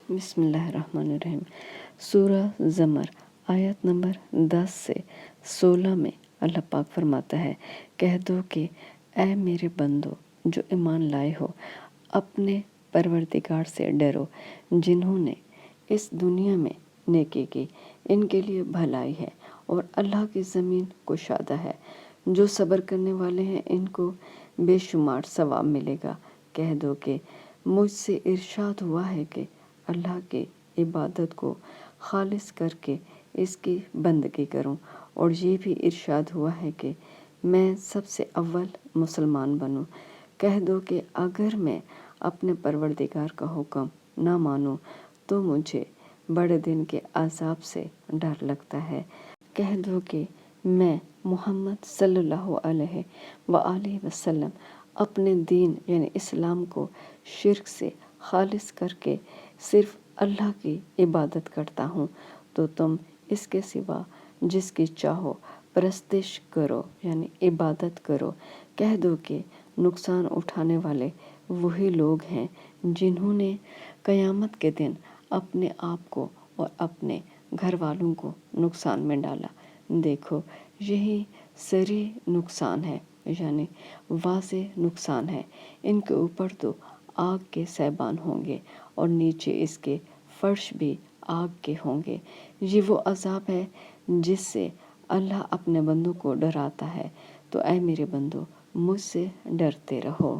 بسم اللہ الرحمن الرحیم۔ سورہ زمر آیت نمبر 10 سے 16 میں اللہ پاک فرماتا ہے، کہہ دو کہ اے میرے بندو جو ایمان لائے ہو، اپنے پروردگار سے ڈرو۔ جنہوں نے اس دنیا میں نیکی کی ان کے لیے بھلائی ہے اور اللہ کی زمین کشادہ ہے۔ جو صبر کرنے والے ہیں ان کو بے شمار ثواب ملے گا۔ کہہ دو کہ مجھ سے ارشاد ہوا ہے کہ اللہ کی عبادت کو خالص کر کے اس کی بندگی کروں، اور یہ بھی ارشاد ہوا ہے کہ میں سب سے اول مسلمان بنوں۔ کہہ دو کہ اگر میں اپنے پروردگار کا حکم نہ مانوں تو مجھے بڑے دن کے عذاب سے ڈر لگتا ہے۔ کہہ دو کہ میں محمد صلی اللہ علیہ وآلہ وسلم اپنے دین یعنی اسلام کو شرک سے خالص کر کے صرف اللہ کی عبادت کرتا ہوں، تو تم اس کے سوا جس کی چاہو پرستش کرو یعنی عبادت کرو۔ کہہ دو کہ نقصان اٹھانے والے وہی لوگ ہیں جنہوں نے قیامت کے دن اپنے آپ کو اور اپنے گھر والوں کو نقصان میں ڈالا۔ دیکھو یہی صریح نقصان ہے، یعنی واضح نقصان ہے۔ ان کے اوپر تو آگ کے سیبان ہوں گے اور نیچے اس کے فرش بھی آگ کے ہوں گے۔ یہ وہ عذاب ہے جس سے اللہ اپنے بندوں کو ڈراتا ہے۔ تو اے میرے بندو، مجھ سے ڈرتے رہو۔